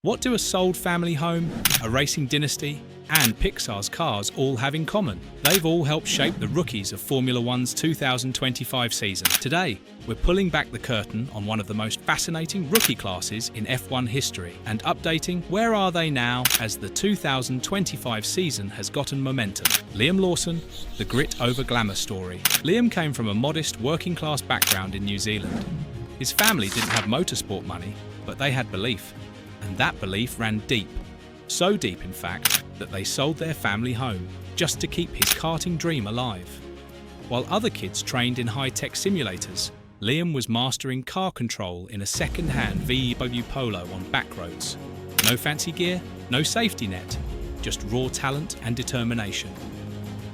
What do a sold family home, a racing dynasty, and Pixar's cars all have in common? They've all helped shape the rookies of Formula One's 2025 season. Today, we're pulling back the curtain on one of the most fascinating rookie classes in F1 history and updating where are they now as the 2025 season has gotten momentum. Liam Lawson, the grit over glamour story. Liam came from a modest working class background in New Zealand. His family didn't have motorsport money, but they had belief. And that belief ran deep. So deep, in fact, that they sold their family home just to keep his karting dream alive. While other kids trained in high-tech simulators, Liam was mastering car control in a second-hand VW Polo on back roads. No fancy gear, no safety net, just raw talent and determination.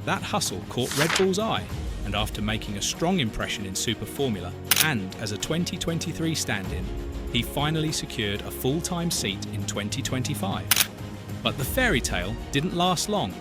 That hustle caught Red Bull's eye, and after making a strong impression in Super Formula and as a 2023 stand-in, he finally secured a full-time seat in 2025. But the fairy tale didn't last long.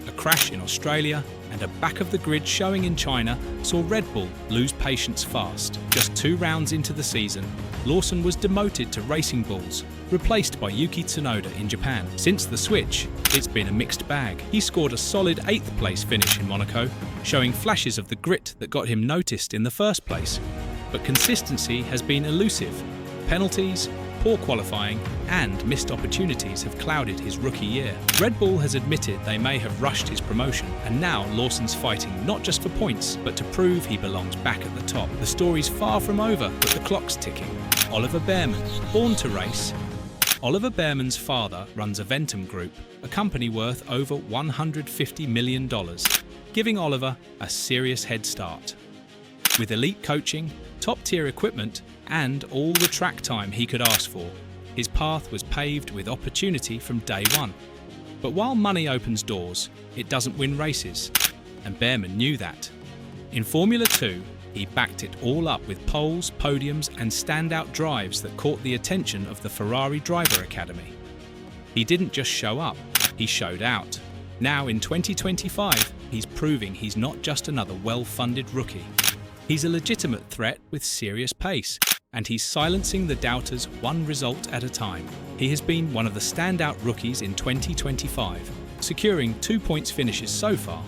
A crash in Australia and a back-of-the-grid showing in China saw Red Bull lose patience fast. Just 2 rounds into the season, Lawson was demoted to Racing Bulls, replaced by Yuki Tsunoda in Japan. Since the switch, it's been a mixed bag. He scored a solid 8th place finish in Monaco, showing flashes of the grit that got him noticed in the first place. But consistency has been elusive. Penalties, poor qualifying, and missed opportunities have clouded his rookie year. Red Bull has admitted they may have rushed his promotion, and now Lawson's fighting not just for points, but to prove he belongs back at the top. The story's far from over, but the clock's ticking. Oliver Behrman, born to race. Oliver Behrman's father runs Aventum Group, a company worth over $150 million, giving Oliver a serious head start. With elite coaching, top-tier equipment, and all the track time he could ask for, his path was paved with opportunity from day one. But while money opens doors, it doesn't win races, and Behrman knew that. In Formula 2, he backed it all up with poles, podiums, and standout drives that caught the attention of the Ferrari Driver Academy. He didn't just show up, he showed out. Now in 2025, he's proving he's not just another well-funded rookie. He's a legitimate threat with serious pace, and he's silencing the doubters one result at a time. He has been one of the standout rookies in 2025, securing 2 points finishes so far.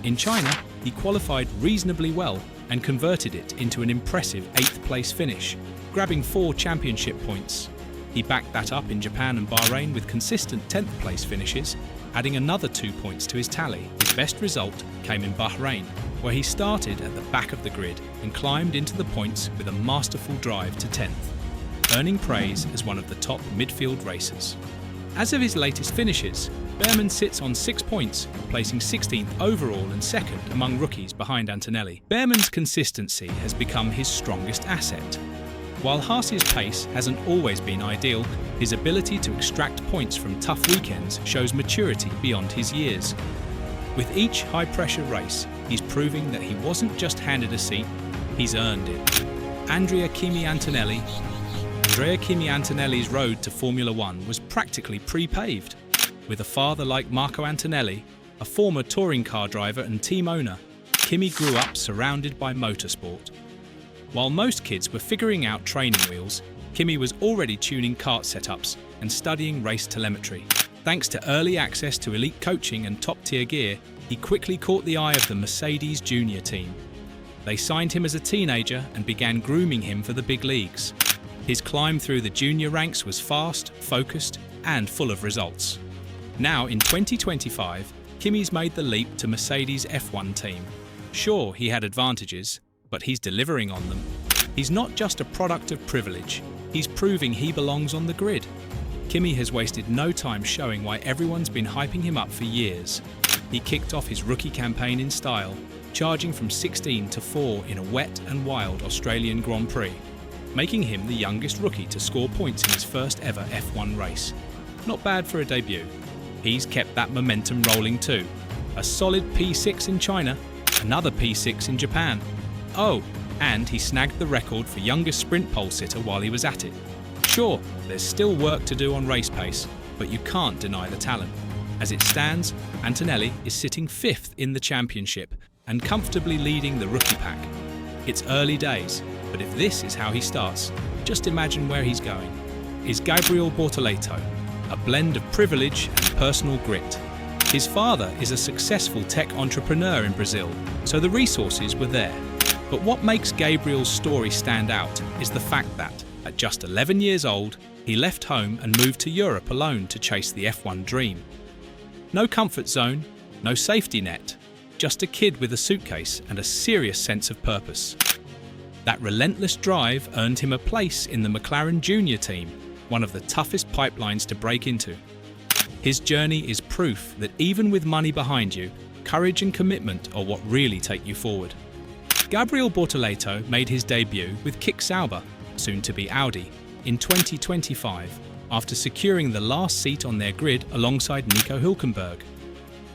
In China, he qualified reasonably well and converted it into an impressive 8th place finish, grabbing 4 championship points. He backed that up in Japan and Bahrain with consistent 10th place finishes, adding another 2 points to his tally. His best result came in Bahrain, where he started at the back of the grid and climbed into the points with a masterful drive to 10th, earning praise as one of the top midfield racers. As of his latest finishes, Behrman sits on 6 points, placing 16th overall and 2nd among rookies behind Antonelli. Behrman's consistency has become his strongest asset. While Haas's pace hasn't always been ideal, his ability to extract points from tough weekends shows maturity beyond his years. With each high-pressure race, he's proving that he wasn't just handed a seat, he's earned it. Andrea Kimi Antonelli's road to Formula One was practically pre-paved. With a father like Marco Antonelli, a former touring car driver and team owner, Kimi grew up surrounded by motorsport. While most kids were figuring out training wheels, Kimi was already tuning kart setups and studying race telemetry. Thanks to early access to elite coaching and top-tier gear, he quickly caught the eye of the Mercedes junior team. They signed him as a teenager and began grooming him for the big leagues. His climb through the junior ranks was fast, focused, and full of results. Now, in 2025, Kimi's made the leap to Mercedes' F1 team. Sure, he had advantages, but he's delivering on them. He's not just a product of privilege, he's proving he belongs on the grid. Kimi has wasted no time showing why everyone's been hyping him up for years. He kicked off his rookie campaign in style, charging from 16 to 4 in a wet and wild Australian Grand Prix, making him the youngest rookie to score points in his first ever F1 race. Not bad for a debut. He's kept that momentum rolling too. A solid P6 in China, another P6 in Japan. Oh, and he snagged the record for youngest sprint pole sitter while he was at it. Sure, there's still work to do on race pace, but you can't deny the talent. As it stands, Antonelli is sitting 5th in the championship and comfortably leading the rookie pack. It's early days, but if this is how he starts, just imagine where he's going. Is Gabriel Bortoleto, a blend of privilege and personal grit. His father is a successful tech entrepreneur in Brazil, so the resources were there. But what makes Gabriel's story stand out is the fact that, at just 11 years old, he left home and moved to Europe alone to chase the F1 dream. No comfort zone, no safety net, just a kid with a suitcase and a serious sense of purpose. That relentless drive earned him a place in the McLaren Junior team, one of the toughest pipelines to break into. His journey is proof that even with money behind you, courage and commitment are what really take you forward. Gabriel Bortoleto made his debut with Kick Sauber, soon to be Audi, in 2025, after securing the last seat on their grid alongside Nico Hülkenberg.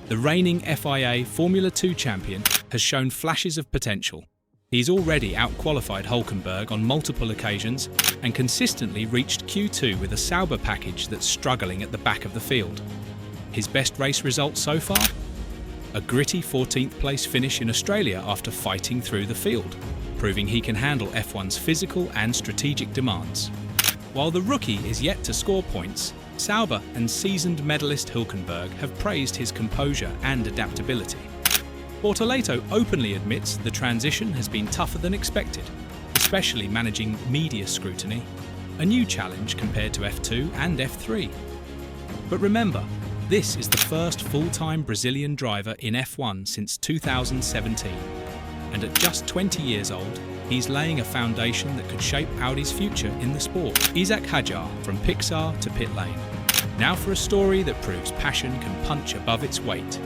The reigning FIA Formula 2 champion has shown flashes of potential. He's already out-qualified Hülkenberg on multiple occasions and consistently reached Q2 with a Sauber package that's struggling at the back of the field. His best race result so far? A gritty 14th place finish in Australia after fighting through the field, proving he can handle F1's physical and strategic demands. While the rookie is yet to score points, Sauber and seasoned medalist Hülkenberg have praised his composure and adaptability. Bortoleto openly admits the transition has been tougher than expected, especially managing media scrutiny, a new challenge compared to F2 and F3. But remember, this is the first full-time Brazilian driver in F1 since 2017, and at just 20 years old, he's laying a foundation that could shape Audi's future in the sport. Isaac Hadjar from Pixar to pit lane. Now for a story that proves passion can punch above its weight.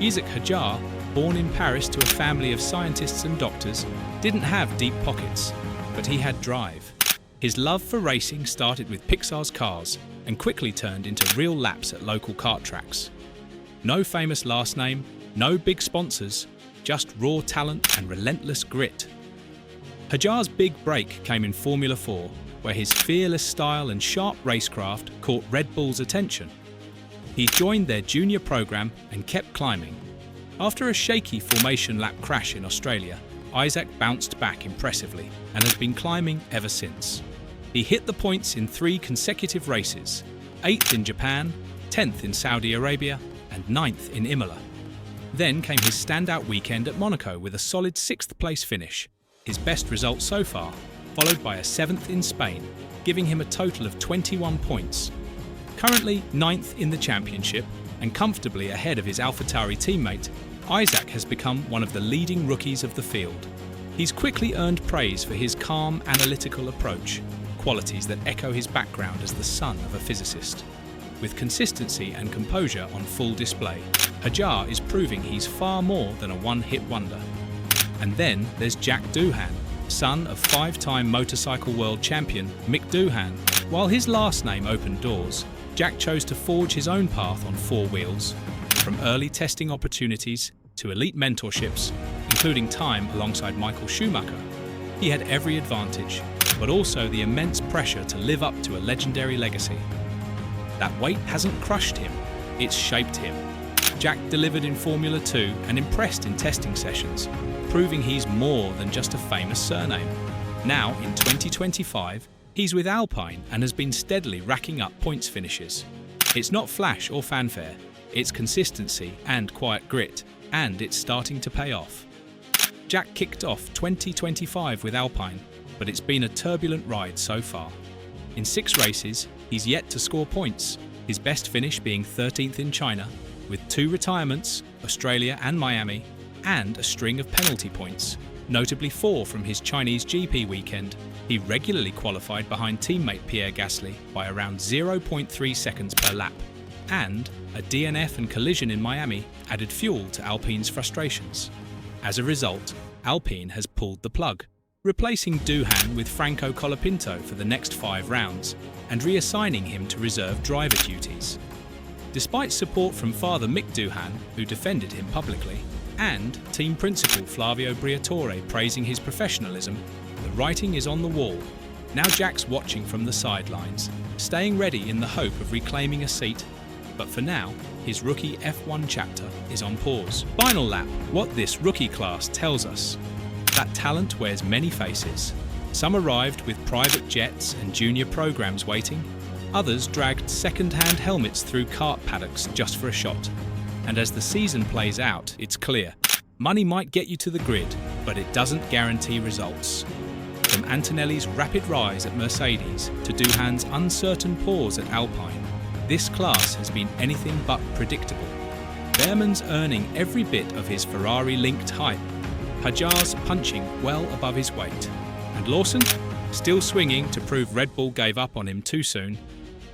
Isaac Hadjar, born in Paris to a family of scientists and doctors, didn't have deep pockets, but he had drive. His love for racing started with Pixar's cars and quickly turned into real laps at local kart tracks. No famous last name, no big sponsors, just raw talent and relentless grit. Hadjar's big break came in Formula 4, where his fearless style and sharp racecraft caught Red Bull's attention. He joined their junior program and kept climbing. After a shaky formation lap crash in Australia, Isaac bounced back impressively and has been climbing ever since. He hit the points in 3 consecutive races, 8th in Japan, 10th in Saudi Arabia, and 9th in Imola. Then came his standout weekend at Monaco with a solid 6th place finish, his best result so far, followed by a 7th in Spain, giving him a total of 21 points. Currently 9th in the championship and comfortably ahead of his AlphaTauri teammate, Isaac has become one of the leading rookies of the field. He's quickly earned praise for his calm, analytical approach, qualities that echo his background as the son of a physicist. With consistency and composure on full display, Hadjar is proving he's far more than a one-hit wonder. And then there's Jack Doohan, son of 5-time motorcycle world champion Mick Doohan. While his last name opened doors, Jack chose to forge his own path on 4 wheels, from early testing opportunities to elite mentorships, including time alongside Michael Schumacher. He had every advantage, but also the immense pressure to live up to a legendary legacy. That weight hasn't crushed him, it's shaped him. Jack delivered in Formula 2 and impressed in testing sessions, proving he's more than just a famous surname. Now, in 2025, he's with Alpine and has been steadily racking up points finishes. It's not flash or fanfare, it's consistency and quiet grit, and it's starting to pay off. Jack kicked off 2025 with Alpine, but it's been a turbulent ride so far. In 6 races, he's yet to score points, his best finish being 13th in China, with 2 retirements, Australia and Miami, and a string of penalty points, notably 4 from his Chinese GP weekend. He regularly qualified behind teammate Pierre Gasly by around 0.3 seconds per lap, and a DNF and collision in Miami added fuel to Alpine's frustrations. As a result, Alpine has pulled the plug, replacing Doohan with Franco Colapinto for the next 5 rounds and reassigning him to reserve driver duties. Despite support from father Mick Doohan, who defended him publicly, and team principal Flavio Briatore praising his professionalism, the writing is on the wall. Now Jack's watching from the sidelines, staying ready in the hope of reclaiming a seat. But for now, his rookie F1 chapter is on pause. Final lap, what this rookie class tells us. That talent wears many faces. Some arrived with private jets and junior programs waiting. Others dragged second-hand helmets through kart paddocks just for a shot. And as the season plays out, it's clear. Money might get you to the grid, but it doesn't guarantee results. From Antonelli's rapid rise at Mercedes to Duhan's uncertain pause at Alpine, this class has been anything but predictable. Behrmann's earning every bit of his Ferrari-linked hype. Hajar's punching well above his weight. And Lawson, still swinging to prove Red Bull gave up on him too soon.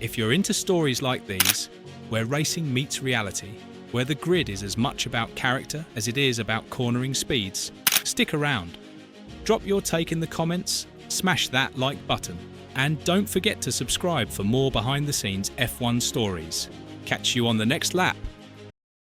If you're into stories like these, where racing meets reality, where the grid is as much about character as it is about cornering speeds, stick around. Drop your take in the comments, smash that like button, and don't forget to subscribe for more behind-the-scenes F1 stories. Catch you on the next lap.